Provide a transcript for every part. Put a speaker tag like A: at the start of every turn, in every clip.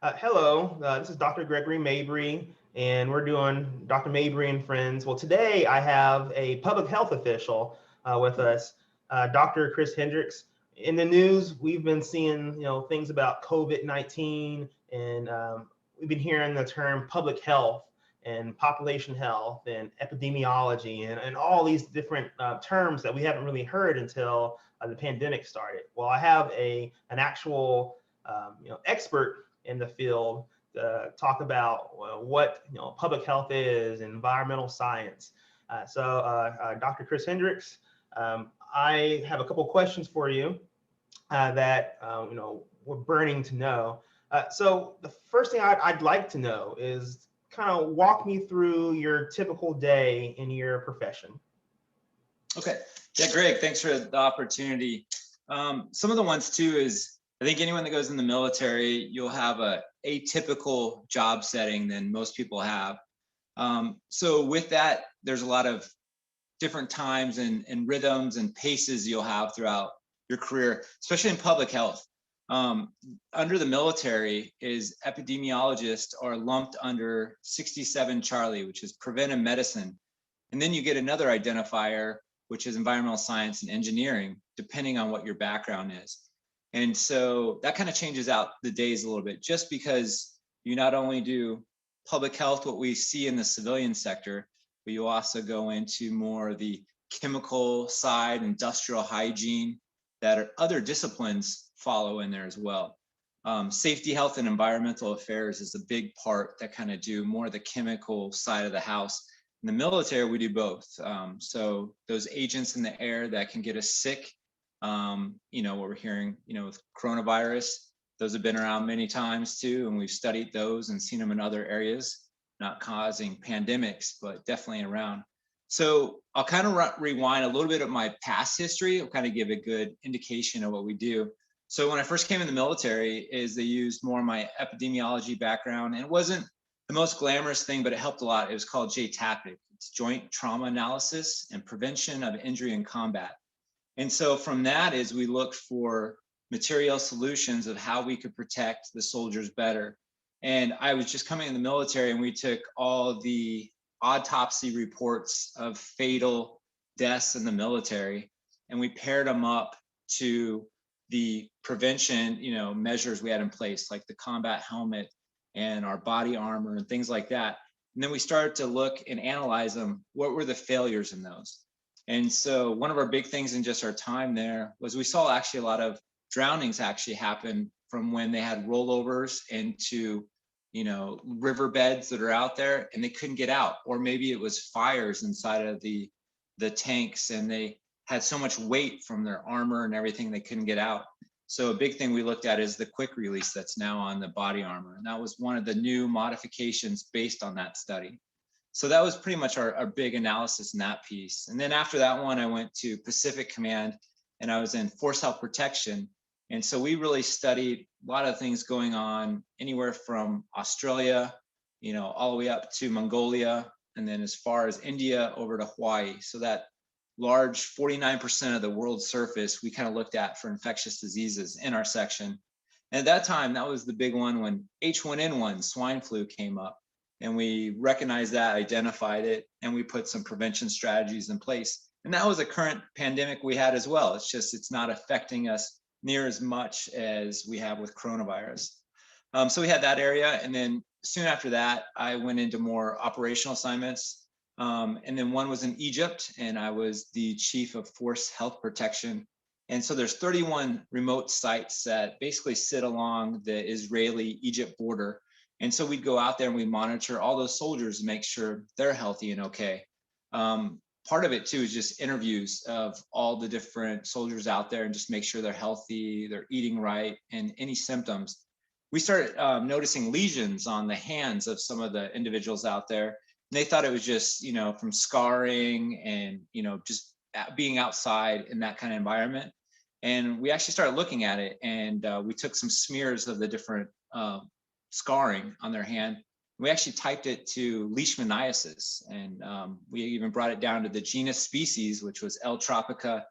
A: Hello, this is Dr. Gregory Mabry, and we're doing Dr. Mabry and Friends. Well, today I have a public health official with us, Dr. Chris Hendricks. In the news, we've been seeing, things about COVID-19, and we've been hearing the term public health and population health and epidemiology and all these different terms that we haven't really heard until the pandemic started. Well, I have an actual expert in the field talk about what public health is, environmental science. Dr. Chris Hendricks, I have a couple questions for you that we're burning to know. So the first thing I'd like to know is kind of walk me through your typical day in your profession.
B: Okay. Yeah, Greg, thanks for the opportunity. Some of the ones too is I think anyone that goes in the military, you'll have a atypical job setting than most people have. So with that, there's a lot of different times and rhythms and paces you'll have throughout your career, especially in public health. Under the military is epidemiologists are lumped under 67 Charlie, which is preventive medicine. And then you get another identifier, which is environmental science and engineering, depending on what your background is. And so that kind of changes out the days a little bit, just because you not only do public health, what we see in the civilian sector, but you also go into more of the chemical side, industrial hygiene, that are other disciplines follow in there as well. Safety, health, and environmental affairs is a big part that kind of do more of the chemical side of the house. In the military, we do both. So those agents in the air that can get us sick, what we're hearing, with coronavirus, those have been around many times too, and we've studied those and seen them in other areas, not causing pandemics, but definitely around. So I'll kind of rewind a little bit of my past history. I'll kind of give a good indication of what we do. So when I first came in the military, is they used more of my epidemiology background, and it wasn't the most glamorous thing, but it helped a lot. It was called JTAPIC. It's Joint Trauma Analysis and Prevention of Injury and Combat. And so from that is we looked for material solutions of how we could protect the soldiers better. And I was just coming in the military, and we took all the autopsy reports of fatal deaths in the military, and we paired them up to the prevention, measures we had in place, like the combat helmet and our body armor and things like that. And then we started to look and analyze them. What were the failures in those? And so one of our big things in just our time there was we saw actually a lot of drownings actually happen from when they had rollovers into, riverbeds that are out there and they couldn't get out, or maybe it was fires inside of the tanks and they had so much weight from their armor and everything they couldn't get out. So a big thing we looked at is the quick release that's now on the body armor. And that was one of the new modifications based on that study. So that was pretty much our big analysis in that piece. And then after that one, I went to Pacific Command and I was in Force Health Protection. And so we really studied a lot of things going on anywhere from Australia, all the way up to Mongolia, and then as far as India over to Hawaii. So that large 49% of the world's surface we kind of looked at for infectious diseases in our section. And at that time, that was the big one when H1N1 swine flu came up. And we recognized that, identified it, and we put some prevention strategies in place. And that was a current pandemic we had as well. It's just, it's not affecting us near as much as we have with coronavirus. So we had that area. And then soon after that, I went into more operational assignments. And then one was in Egypt, and I was the chief of Force Health Protection. And so there's 31 remote sites that basically sit along the Israeli-Egypt border. And so we'd go out there and we monitor all those soldiers to make sure they're healthy and okay. Part of it too is just interviews of all the different soldiers out there and just make sure they're healthy, they're eating right, and any symptoms. We started noticing lesions on the hands of some of the individuals out there. And they thought it was just, from scarring and, just being outside in that kind of environment. And we actually started looking at it, and we took some smears of the different scarring on their hand. We actually typed it to leishmaniasis, and we even brought it down to the genus species, which was L. tropica,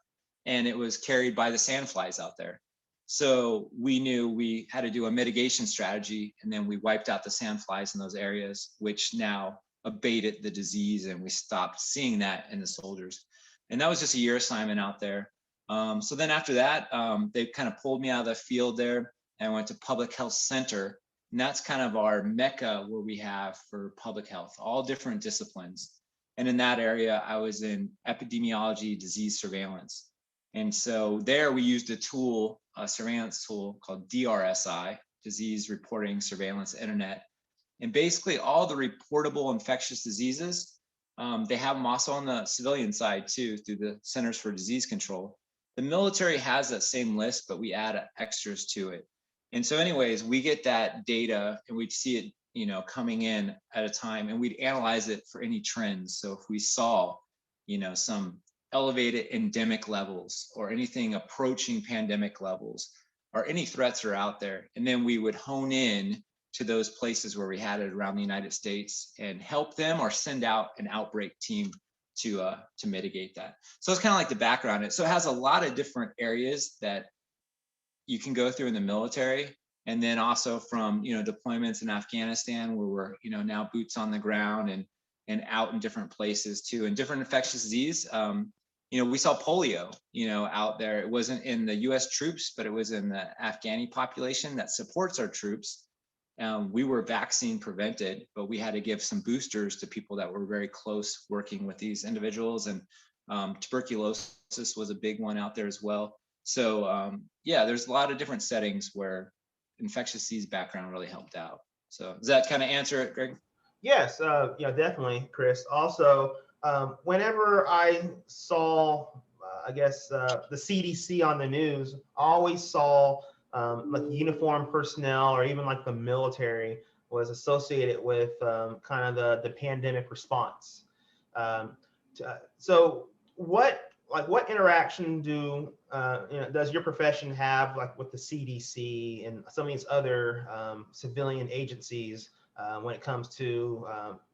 B: and it was carried by the sandflies out there. So we knew we had to do a mitigation strategy, and then we wiped out the sandflies in those areas, which now abated the disease, and we stopped seeing that in the soldiers. And that was just a year assignment out there. So then after that, they kind of pulled me out of the field there, and I went to Public Health Center. And that's kind of our mecca where we have for public health, all different disciplines. And in that area, I was in epidemiology, disease surveillance. And so there we used a tool, a surveillance tool called DRSI, Disease Reporting Surveillance Internet. And basically all the reportable infectious diseases, they have them also on the civilian side too, through the Centers for Disease Control. The military has that same list, but we add extras to it. And so anyways, we get that data and we'd see it, coming in at a time, and we'd analyze it for any trends. So if we saw, some elevated endemic levels or anything approaching pandemic levels or any threats are out there, and then we would hone in to those places where we had it around the United States and help them or send out an outbreak team to mitigate that. So it's kind of like the background. So it has a lot of different areas that you can go through in the military, and then also from deployments in Afghanistan, where we're now boots on the ground and out in different places too, and different infectious disease. We saw polio out there. It wasn't in the U.S. troops, but it was in the Afghani population that supports our troops. We were vaccine prevented, but we had to give some boosters to people that were very close working with these individuals. And tuberculosis was a big one out there as well. So there's a lot of different settings where infectious disease background really helped out. So does that kind of answer it, Greg?
A: Yes, definitely, Chris. Also, whenever I saw, the CDC on the news, I always saw like uniformed personnel or even like the military was associated with kind of the pandemic response. So what interaction does your profession have like with the CDC and some of these other civilian agencies when it comes to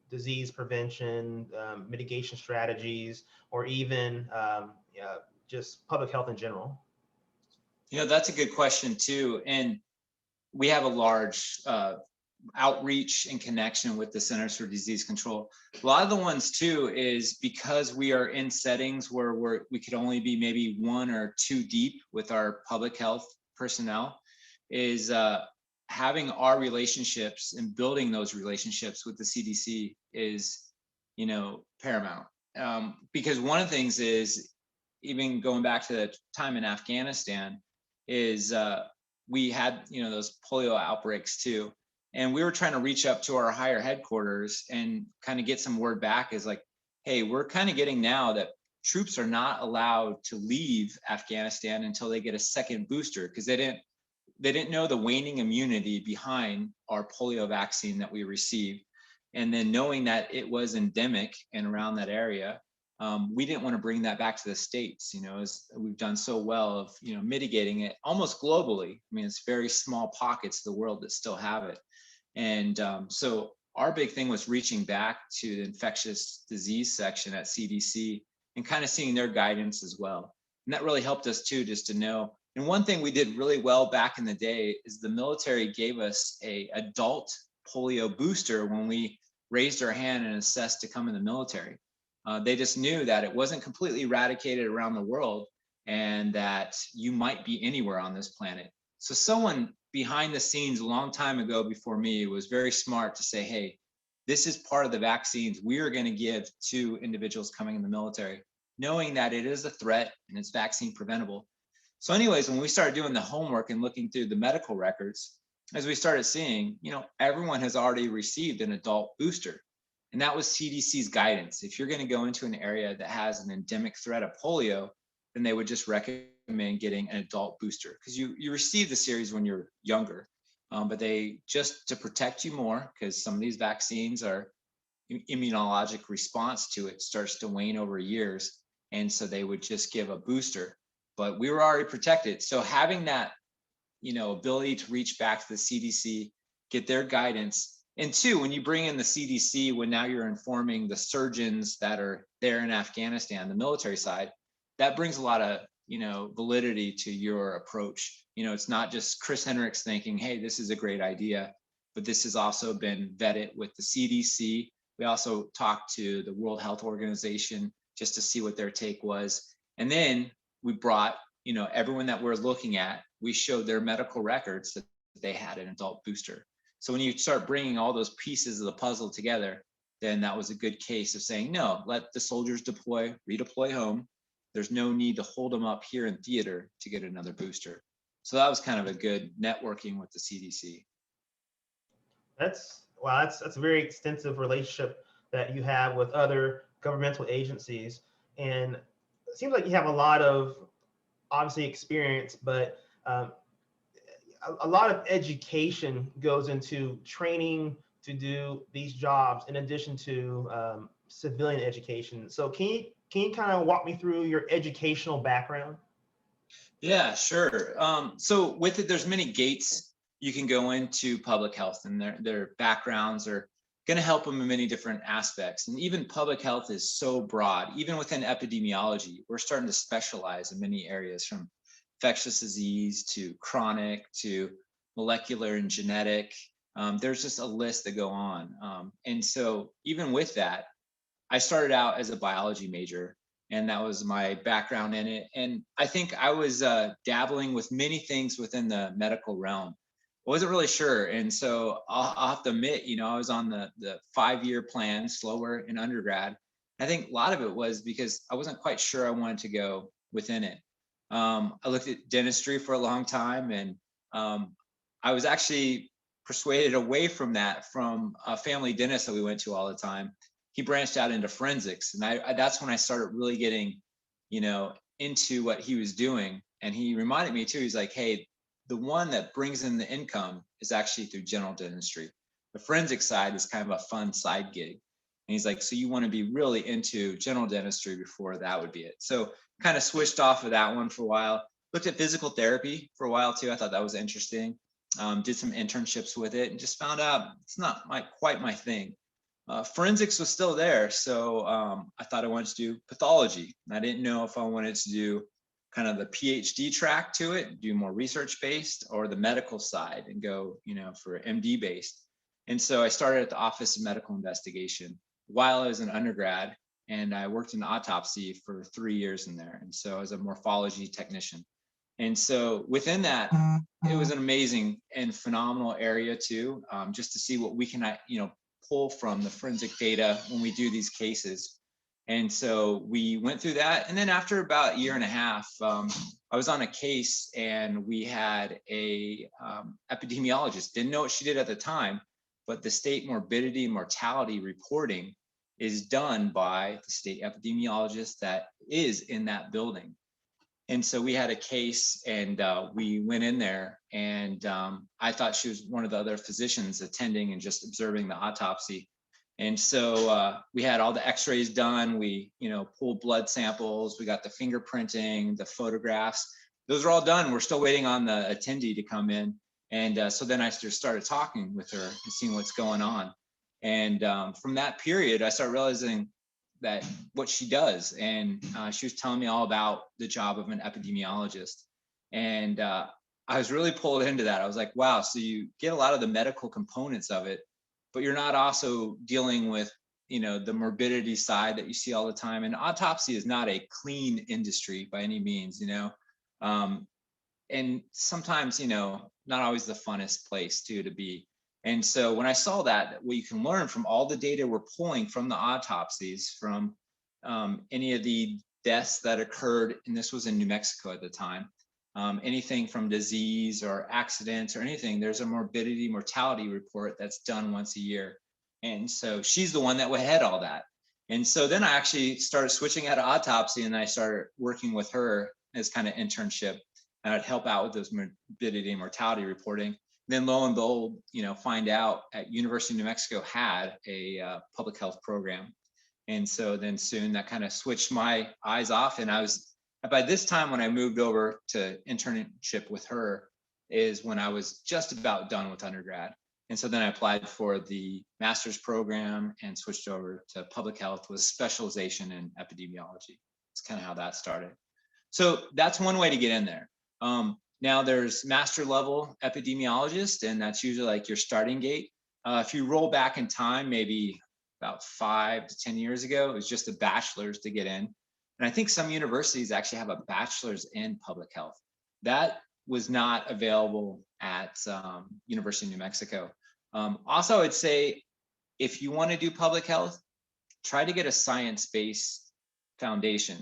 A: disease prevention, mitigation strategies, or even just public health in general?
B: That's a good question too. And we have a large outreach and connection with the Centers for Disease Control. A lot of the ones too is because we are in settings where we could only be maybe 1 or 2 deep with our public health personnel, is having our relationships and building those relationships with the CDC is, paramount. Because one of the things is, even going back to the time in Afghanistan, is we had, those polio outbreaks too. And we were trying to reach up to our higher headquarters and kind of get some word back, is like, hey, we're kind of getting now that troops are not allowed to leave Afghanistan until they get a second booster, because they didn't know the waning immunity behind our polio vaccine that we received. And then knowing that it was endemic and around that area, we didn't want to bring that back to the States, as we've done so well of, mitigating it almost globally. I mean, it's very small pockets of the world that still have it. And so our big thing was reaching back to the infectious disease section at CDC and kind of seeing their guidance as well. And that really helped us too, just to know. And one thing we did really well back in the day is the military gave us a adult polio booster when we raised our hand and assessed to come in the military. They just knew that it wasn't completely eradicated around the world and that you might be anywhere on this planet. So someone behind the scenes a long time ago before me was very smart to say, hey, this is part of the vaccines we are going to give to individuals coming in the military, knowing that it is a threat and it's vaccine preventable. So anyways, when we started doing the homework and looking through the medical records, as we started seeing, everyone has already received an adult booster. And that was CDC's guidance. If you're going to go into an area that has an endemic threat of polio, then they would just recommend getting an adult booster, because you receive the series when you're younger, but they just to protect you more, because some of these vaccines are immunologic response to it starts to wane over years. And so they would just give a booster, but we were already protected. So having that, ability to reach back to the CDC, get their guidance. And two, when you bring in the CDC, when now you're informing the surgeons that are there in Afghanistan, the military side, that brings a lot of validity to your approach. It's not just Chris Hendricks thinking, hey, this is a great idea, but this has also been vetted with the CDC. We also talked to the World Health Organization just to see what their take was. And then we brought, everyone that we're looking at, we showed their medical records that they had an adult booster. So when you start bringing all those pieces of the puzzle together, then that was a good case of saying, no, let the soldiers redeploy home. There's no need to hold them up here in theater to get another booster. So that was kind of a good networking with the CDC.
A: That's a very extensive relationship that you have with other governmental agencies, and it seems like you have a lot of obviously experience, but a lot of education goes into training to do these jobs in addition to civilian education. So can you kind of walk me through your educational background?
B: Yeah, sure. So with it, there's many gates you can go into public health, and their backgrounds are going to help them in many different aspects. And even public health is so broad. Even within epidemiology, we're starting to specialize in many areas, from infectious disease to chronic to molecular and genetic. There's just a list that go on. And so even with that, I started out as a biology major, and that was my background in it. And I think I was dabbling with many things within the medical realm. I wasn't really sure. And so I'll have to admit, I was on the 5-year plan, slower in undergrad. I think a lot of it was because I wasn't quite sure I wanted to go within it. I looked at dentistry for a long time, and I was actually persuaded away from that from a family dentist that we went to all the time. He branched out into forensics, and that's when I started really getting, into what he was doing. And he reminded me too. He's like, "Hey, the one that brings in the income is actually through general dentistry. The forensic side is kind of a fun side gig." And he's like, "So you want to be really into general dentistry before that would be it." So kind of switched off of that one for a while. Looked at physical therapy for a while too. I thought that was interesting. Did some internships with it, and just found out it's not quite my thing. Forensics was still there, so I thought I wanted to do pathology. I didn't know if I wanted to do kind of the PhD track to it, do more research based, or the medical side and go, for MD based. And so I started at the Office of Medical Investigation while I was an undergrad, and I worked in autopsy for 3 years in there. And so as a morphology technician. And so within that, it was an amazing and phenomenal area too, just to see what we can, pull from the forensic data when we do these cases. And so we went through that. And then after about a year and a half, I was on a case, and we had a epidemiologist. Didn't know what she did at the time, but the state morbidity and mortality reporting is done by the state epidemiologist that is in that building. And so we had a case, and we went in there, and I thought she was one of the other physicians attending and just observing the autopsy. And so we had all the x-rays done. We, pulled blood samples. We got the fingerprinting, the photographs. Those are all done. We're still waiting on the attendee to come in. And so then I just started talking with her and seeing what's going on. And from that period, I started realizing that what she does. And she was telling me all about the job of an epidemiologist. And I was really pulled into that. I was like, wow, so you get a lot of the medical components of it, but you're not also dealing with, the morbidity side that you see all the time. And autopsy is not a clean industry by any means, and sometimes, not always the funnest place too to be. And so when I saw that what you can learn from all the data we're pulling from the autopsies, from any of the deaths that occurred, and this was in New Mexico at the time, anything from disease or accidents or anything, there's a morbidity mortality report that's done once a year. And so she's the one that would head all that. And so then I actually started switching out of autopsy, and I started working with her as kind of internship, and I'd help out with those morbidity and mortality reporting. Then lo and behold, find out at University of New Mexico had a public health program. And so then soon that kind of switched my eyes off. And by this time, when I moved over to internship with her, is when I was just about done with undergrad. And so then I applied for the master's program and switched over to public health with specialization in epidemiology. It's kind of how that started. So that's one way to get in there. Now there's master level epidemiologist, and that's usually like your starting gate. If you roll back in time, maybe about 5 to 10 years ago, it was just a bachelor's to get in. And I think some universities actually have a bachelor's in public health. That was not available at University of New Mexico. Also, I'd say if you want to do public health, try to get a science-based foundation,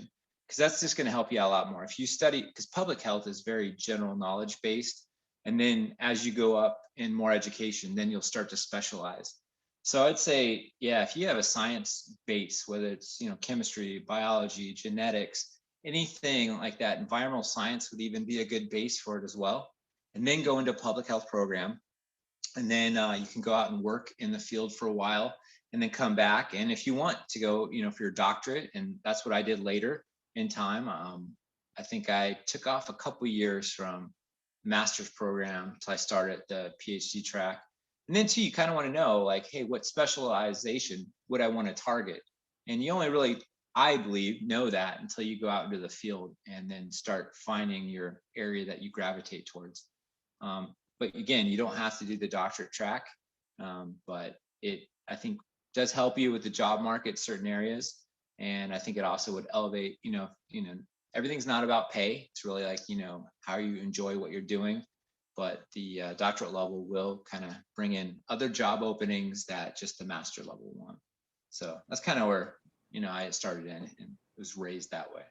B: because that's just going to help you out a lot more. If you study, because public health is very general knowledge based, and then as you go up in more education, then you'll start to specialize. So I'd say, yeah, if you have a science base, whether it's, you know, chemistry, biology, genetics, anything like that, environmental science would even be a good base for it as well. And then go into a public health program, and then you can go out and work in the field for a while, and then come back. And if you want to go, you know, for your doctorate, and that's what I did later in time. I think I took off a couple years from master's program until I started the PhD track. And then too, you kind of want to know, like, hey, what specialization would I want to target? And you only really, I believe, know that until you go out into the field and then start finding your area that you gravitate towards. But again, you don't have to do the doctorate track, but it, I think, does help you with the job market, certain areas. And I think it also would elevate, everything's not about pay. It's really like, how you enjoy what you're doing. But the doctorate level will kind of bring in other job openings that just the master level one. So that's kind of where, I started in and was raised that way.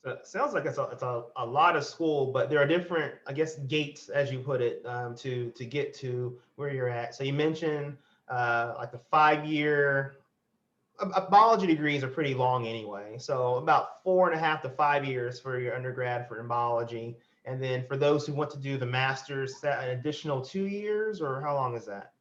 A: So it sounds like it's a lot of school, but there are different, I guess, gates, as you put it, to get to where you're at. So you mentioned like the 5-year biology degrees are pretty long anyway. So about 4.5 to 5 years for your undergrad for biology. And then for those who want to do the master's, that an additional 2 years, or how long is that?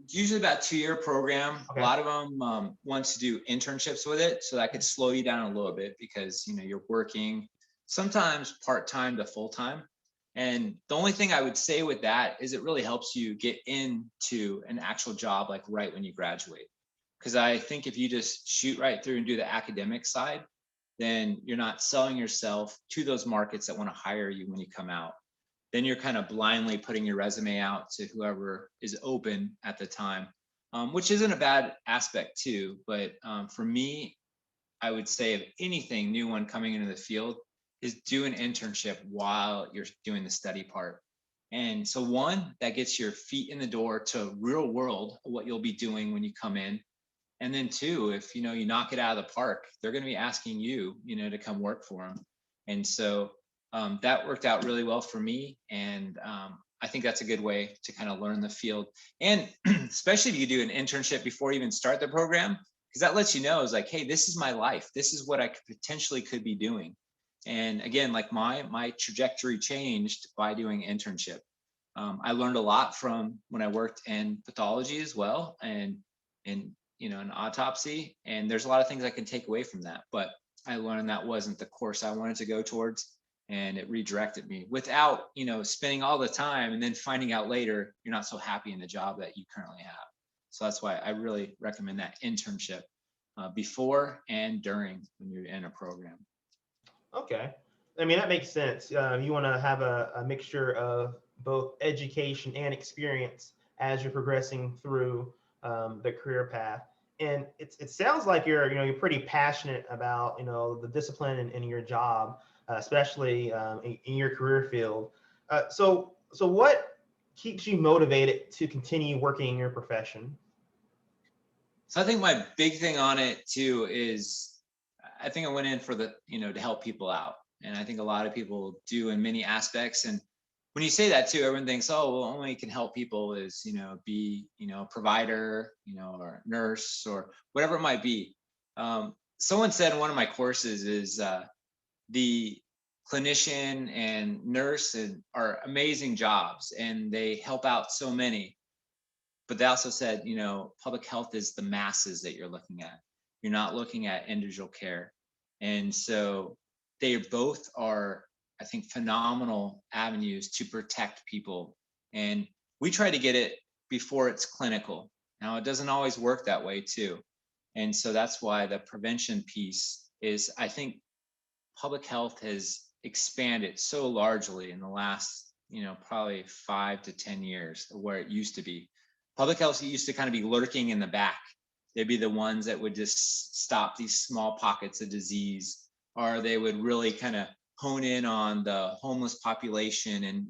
B: Usually about 2-year program.
A: Okay.
B: A lot of them want to do internships with it, so that could slow you down a little bit because you're working sometimes part-time to full-time. And the only thing I would say with that is it really helps you get into an actual job like right when you graduate. Because I think if you just shoot right through and do the academic side, then you're not selling yourself to those markets that want to hire you when you come out. Then you're kind of blindly putting your resume out to whoever is open at the time, which isn't a bad aspect too. But for me, I would say if anything, new one coming into the field is do an internship while you're doing the study part. And so one, that gets your feet in the door to real world, what you'll be doing when you come in. And then two, if you knock it out of the park, they're going to be asking you, to come work for them. And so that worked out really well for me. And I think that's a good way to kind of learn the field. And especially if you do an internship before you even start the program, because that lets you know is like, hey, this is my life. This is what I potentially could be doing. And again, like my trajectory changed by doing internship. I learned a lot from when I worked in pathology as well, and in an autopsy. And there's a lot of things I can take away from that. But I learned that wasn't the course I wanted to go towards, and it redirected me without spending all the time and then finding out later you're not so happy in the job that you currently have. So that's why I really recommend that internship before and during when you're in a program.
A: Okay. I mean, that makes sense. You want to have a mixture of both education and experience as you're progressing through the career path. And it sounds like you're pretty passionate about the discipline in your job, especially in your career field. So what keeps you motivated to continue working in your profession?
B: So I think my big thing on it too is I think I went in for the to help people out, and I think a lot of people do in many aspects. And when you say that too, everyone thinks, oh, well, only can help people is, be, a provider, or a nurse or whatever it might be. Someone said in one of my courses is the clinician and nurse are amazing jobs and they help out so many. But they also said, public health is the masses that you're looking at. You're not looking at individual care. And so they both are, I think, phenomenal avenues to protect people. And we try to get it before it's clinical. Now, it doesn't always work that way too. And so that's why the prevention piece is, I think public health has expanded so largely in the last, probably 5 to 10 years of where it used to be. Public health used to kind of be lurking in the back. They'd be the ones that would just stop these small pockets of disease, or they would really kind of hone in on the homeless population and,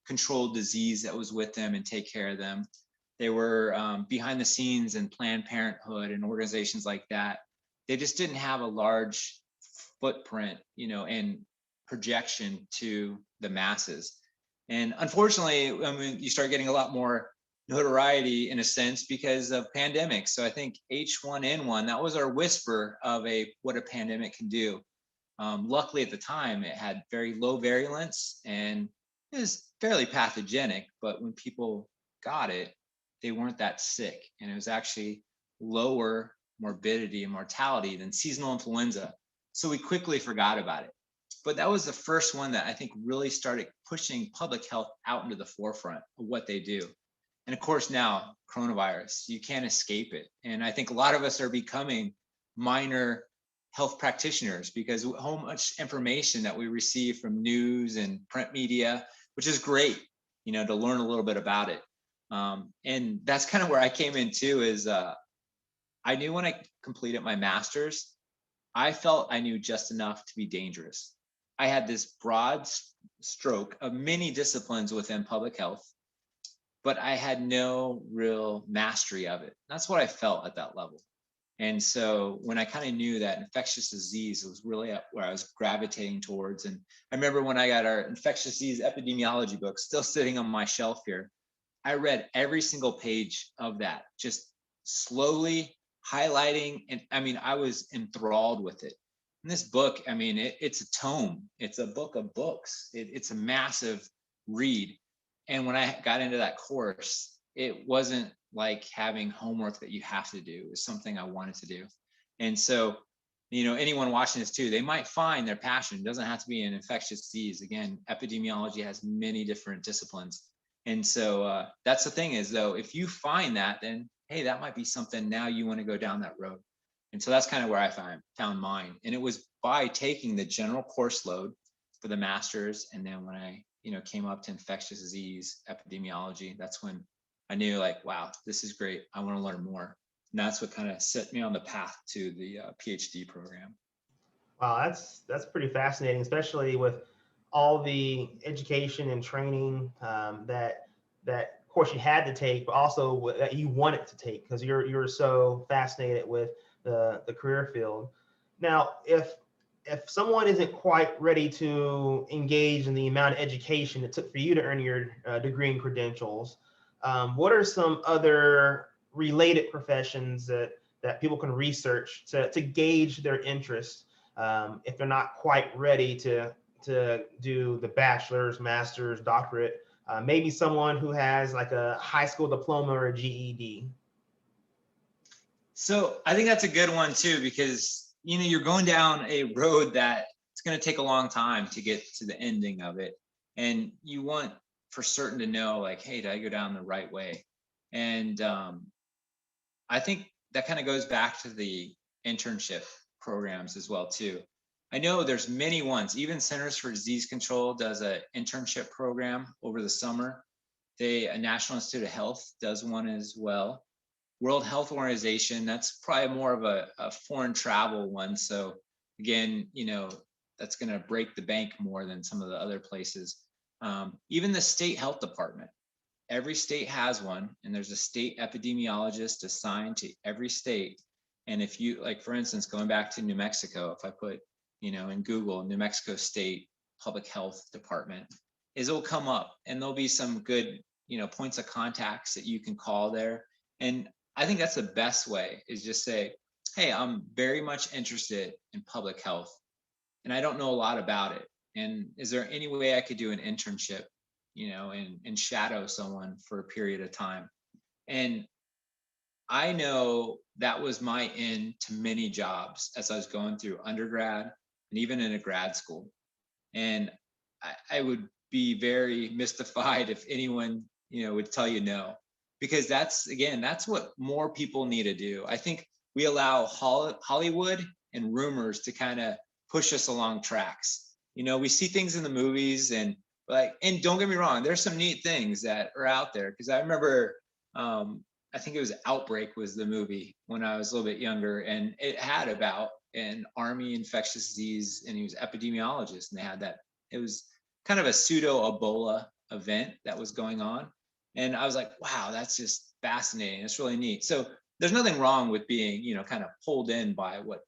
B: control disease that was with them and take care of them. They were behind the scenes in Planned Parenthood and organizations like that. They just didn't have a large footprint, and projection to the masses. And unfortunately, I mean, you start getting a lot more notoriety in a sense because of pandemics. So I think H1N1, that was our whisper of what a pandemic can do. Luckily at the time, it had very low virulence and it was fairly pathogenic, but when people got it, they weren't that sick. And it was actually lower morbidity and mortality than seasonal influenza. So we quickly forgot about it. But that was the first one that I think really started pushing public health out into the forefront of what they do. And of course, now coronavirus, you can't escape it. And I think a lot of us are becoming minor health practitioners because how much information that we receive from news and print media, which is great, to learn a little bit about it. And that's kind of where I came in too, is I knew when I completed my master's, I felt I knew just enough to be dangerous. I had this broad stroke of many disciplines within public health, but I had no real mastery of it. That's what I felt at that level. And so when I kind of knew that infectious disease was really where I was gravitating towards. And I remember when I got our infectious disease epidemiology book still sitting on my shelf here, I read every single page of that, just slowly highlighting. And I mean, I was enthralled with it. And this book, I mean, it's a tome. It's a book of books. It's a massive read. And when I got into that course, it wasn't like having homework that you have to do. It was something I wanted to do. And so, anyone watching this too, they might find their passion. It doesn't have to be an infectious disease. Again, epidemiology has many different disciplines. And so that's the thing is though, if you find that, then, hey, that might be something now you want to go down that road. And so that's kind of where I found mine. And it was by taking the general course load for the master's. And then when I, came up to infectious disease epidemiology, that's when I knew like, wow, this is great. I want to learn more. And that's what kind of set me on the path to the PhD program.
A: Wow, that's pretty fascinating, especially with all the education and training that of course you had to take, but also that you wanted to take because you're so fascinated with the career field. Now, if someone isn't quite ready to engage in the amount of education it took for you to earn your degree and credentials, what are some other related professions that people can research to gauge their interest if they're not quite ready to do the bachelor's, master's, doctorate? Maybe someone who has like a high school diploma or a GED.
B: So I think that's a good one too, because you're going down a road that it's going to take a long time to get to the ending of it, and you want for certain to know like, hey, did I go down the right way? And I think that kind of goes back to the internship programs as well too. I know there's many ones. Even Centers for Disease Control does an internship program over the summer. A National Institute of Health does one as well. World Health Organization, that's probably more of a foreign travel one. So again, that's going to break the bank more than some of the other places. Even the state health department, every state has one, and there's a state epidemiologist assigned to every state. And if you, like, for instance, going back to New Mexico, if I put, in Google, New Mexico State Public Health Department, it'll come up, and there'll be some good, points of contacts that you can call there. And I think that's the best way, is just say, hey, I'm very much interested in public health and I don't know a lot about it. And is there any way I could do an internship, and shadow someone for a period of time? And I know that was my in to many jobs as I was going through undergrad and even in a grad school. And I would be very mystified if anyone, would tell you no, because that's what more people need to do. I think we allow Hollywood and rumors to kind of push us along tracks. We see things in the movies and don't get me wrong, there's some neat things that are out there. Cause I remember, I think it was Outbreak was the movie when I was a little bit younger, and it had about an army infectious disease, and he was epidemiologist, and they had that. It was kind of a pseudo Ebola event that was going on, and I was like, wow, that's just fascinating. It's really neat. So there's nothing wrong with being, kind of pulled in by what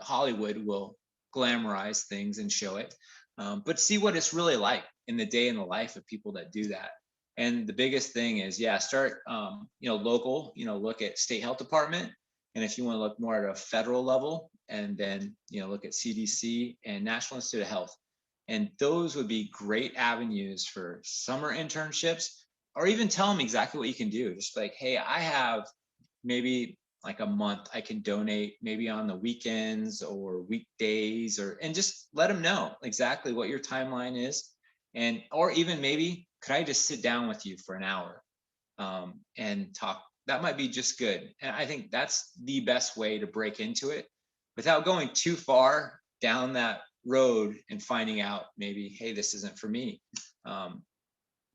B: Hollywood will glamorize things and show it, but see what it's really like in the day in the life of people that do that. And the biggest thing is, yeah, start, local, look at state health department. And if you want to look more at a federal level, and then, look at CDC and National Institute of Health. And those would be great avenues for summer internships, or even tell them exactly what you can do. Just like, hey, I have maybe like a month I can donate, maybe on the weekends or weekdays, and just let them know exactly what your timeline is. And, or even maybe, could I just sit down with you for an hour and talk? That might be just good. And I think that's the best way to break into it without going too far down that road and finding out maybe, hey, this isn't for me.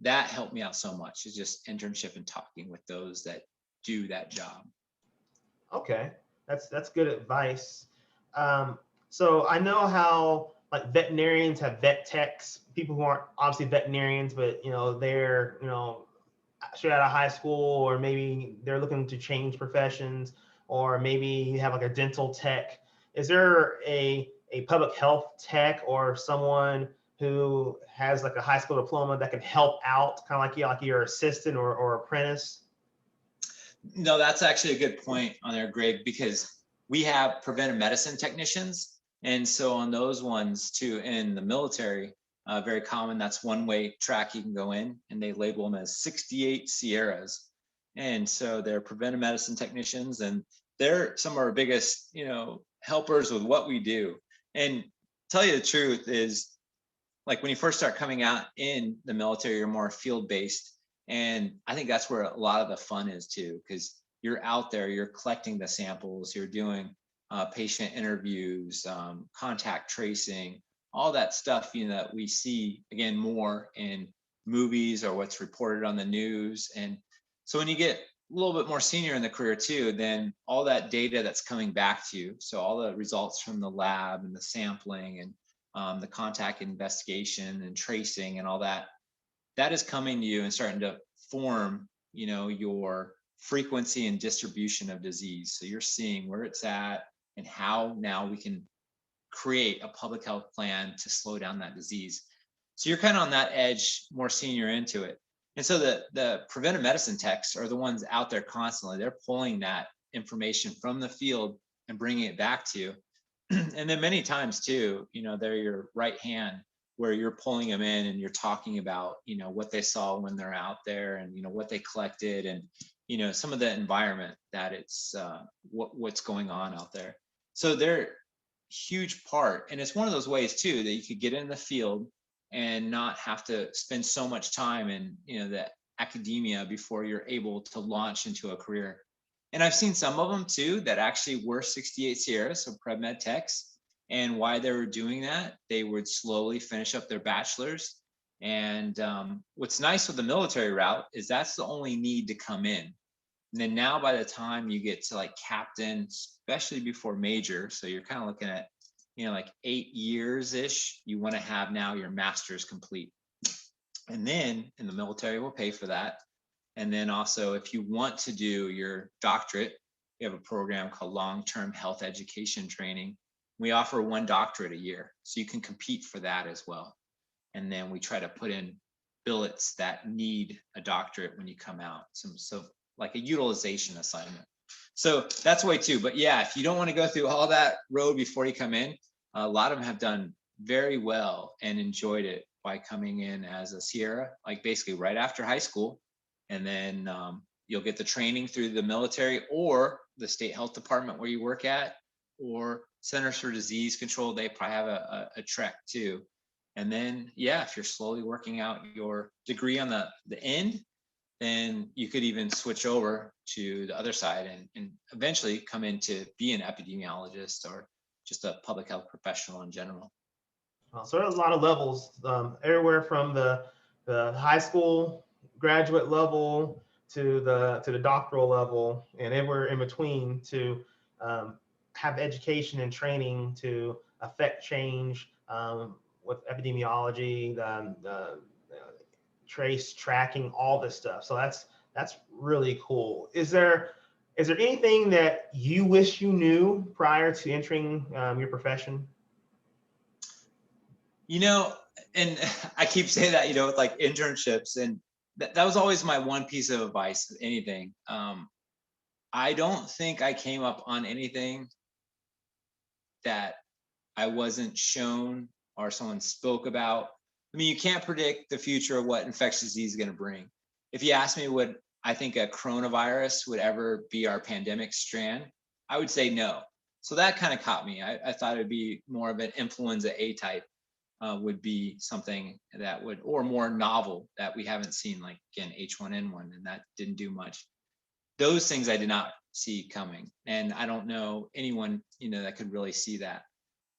B: That helped me out so much, is just internship and talking with those that do that job.
A: Okay, that's good advice. So I know how like veterinarians have vet techs, people who aren't obviously veterinarians, but they're straight out of high school, or maybe they're looking to change professions, or maybe you have like a dental tech. Is there a public health tech or someone who has like a high school diploma that can help out, kind of like your assistant or apprentice?
B: No, that's actually a good point on there, Greg, because we have preventive medicine technicians. And so on those ones too, in the military, very common, that's one way track you can go in, and they label them as 68 Sierras. And so they're preventive medicine technicians, and they're some of our biggest, helpers with what we do. And tell you the truth is, like when you first start coming out in the military, you're more field based. And I think that's where a lot of the fun is too, because you're out there, you're collecting the samples, you're doing patient interviews, contact tracing, all that stuff, that we see again more in movies or what's reported on the news. And so when you get a little bit more senior in the career too, then all that data that's coming back to you, so all the results from the lab and the sampling and the contact investigation and tracing and all that, that is coming to you and starting to form, your frequency and distribution of disease. So you're seeing where it's at and how now we can create a public health plan to slow down that disease. So you're kind of on that edge, more senior into it. And so the preventive medicine techs are the ones out there constantly. They're pulling that information from the field and bringing it back to you. And then many times too, they're your right hand, where you're pulling them in and you're talking about, what they saw when they're out there, and, what they collected, and, some of the environment that it's what's going on out there. So they're huge part. And it's one of those ways too, that you could get in the field and not have to spend so much time in, the academia before you're able to launch into a career. And I've seen some of them too that actually were 68 Sierras, so Prev Med techs. And why they were doing that, they would slowly finish up their bachelor's. And what's nice with the military route is that's the only need to come in. And then now by the time you get to like captain, especially before major, so you're kind of looking at, like 8 years-ish, you want to have now your master's complete. And then in the military will pay for that. And then also, if you want to do your doctorate, we have a program called long-term health education training. We offer 1 doctorate a year, so you can compete for that as well. And then we try to put in billets that need a doctorate when you come out, so like a utilization assignment. So that's way too. But yeah, if you don't want to go through all that road before you come in, a lot of them have done very well and enjoyed it by coming in as a Sierra, like basically right after high school. And then you'll get the training through the military or the state health department where you work at, or Centers for Disease Control. They probably have a trek too. And then, yeah, if you're slowly working out your degree on the end, then you could even switch over to the other side and eventually come in to be an epidemiologist or just a public health professional in general.
A: So there's a lot of levels, everywhere from the high school graduate level to the doctoral level, and everywhere in between to um, have education and training to affect change with epidemiology, trace tracking, all this stuff. So that's really cool. Is there anything that you wish you knew prior to entering your profession?
B: You know, and I keep saying that, with like internships, and that was always my one piece of advice with anything. I don't think I came up on anything that I wasn't shown or someone spoke about. I mean, you can't predict the future of what infectious disease is going to bring. If you ask me, would I think a coronavirus would ever be our pandemic strand, I would say no. So that kind of caught me. I thought it'd be more of an influenza A type would be something that would, or more novel that we haven't seen, like again, H1N1, and that didn't do much. Those things I did not see coming. And I don't know anyone, that could really see that.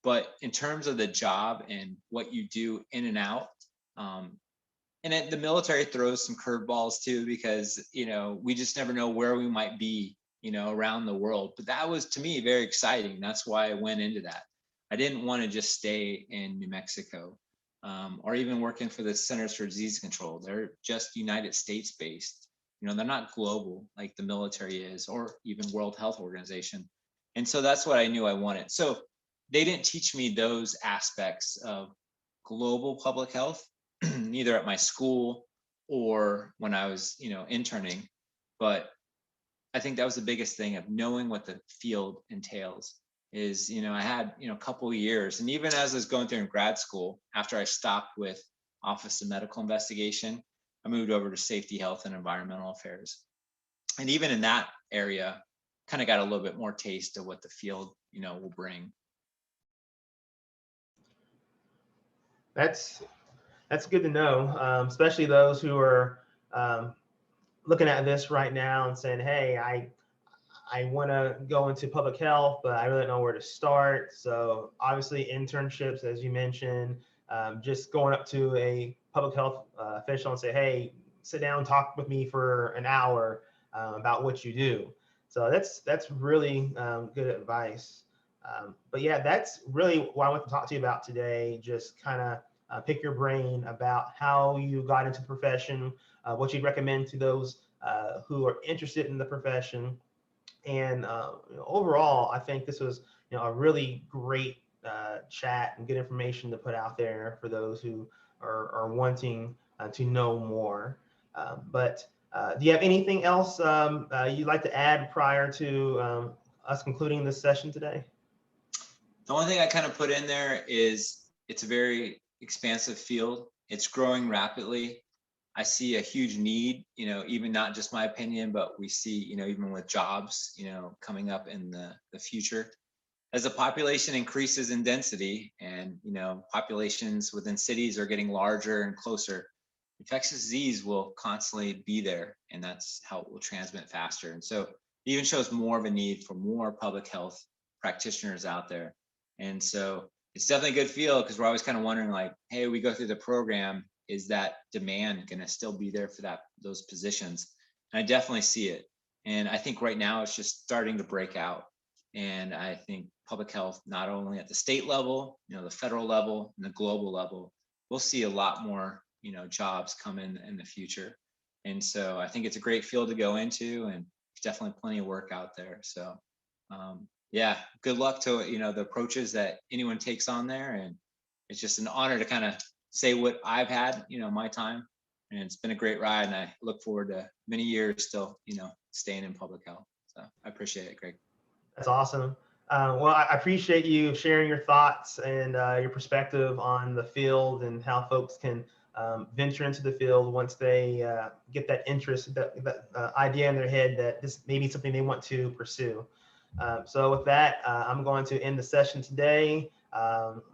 B: But in terms of the job and what you do in and out, the military throws some curveballs too, because we just never know where we might be, around the world. But that was, to me, very exciting. That's why I went into that. I didn't want to just stay in New Mexico, or even working for the Centers for Disease Control. They're just United States based. They're not global like the military is, or even World Health Organization. And so that's what I knew I wanted. So they didn't teach me those aspects of global public health, neither at my school or when I was, interning. But I think that was the biggest thing of knowing what the field entails. Is, I had, a couple of years, and even as I was going through in grad school, after I stopped with Office of Medical Investigation, I moved over to Safety, Health, and Environmental Affairs. And even in that area, kind of got a little bit more taste of what the field, will bring.
A: That's good to know, especially those who are looking at this right now and saying, "Hey, I want to go into public health, but I really don't know where to start." So obviously, internships, as you mentioned, just going up to a public health official and say, "Hey, sit down and talk with me for an hour about what you do." So that's really good advice. But yeah, that's really what I want to talk to you about today. Just kind of pick your brain about how you got into the profession, what you'd recommend to those who are interested in the profession. And overall, I think this was a really great chat and good information to put out there for those who are wanting to know more. But do you have anything else you'd like to add prior to us concluding this session today?
B: The only thing I kind of put in there is it's a very expansive field. It's growing rapidly. I see a huge need, even not just my opinion, but we see, even with jobs, coming up in the future. As the population increases in density and, populations within cities are getting larger and closer, infectious disease will constantly be there, and that's how it will transmit faster. And so it even shows more of a need for more public health practitioners out there. And so it's definitely a good field, because we're always kind of wondering, like, hey, we go through the program, is that demand going to still be there for those positions? And I definitely see it. And I think right now it's just starting to break out. And I think public health, not only at the state level, the federal level and the global level, we'll see a lot more, jobs come in the future. And so I think it's a great field to go into, and there's definitely plenty of work out there. So yeah, good luck to, the approaches that anyone takes on there. And it's just an honor to kind of say what I've had, my time. And it's been a great ride, and I look forward to many years still, staying in public health. So I appreciate it, Greg.
A: That's awesome. Well, I appreciate you sharing your thoughts and your perspective on the field and how folks can venture into the field once they get that interest, that idea in their head that this may be something they want to pursue. So with that, I'm going to end the session today.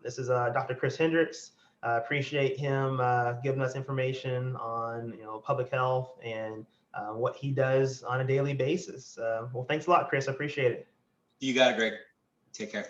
A: This is Dr. Chris Hendricks. Appreciate him giving us information on public health and what he does on a daily basis. Well, thanks a lot, Chris. I appreciate it.
B: You got it, Greg. Take care.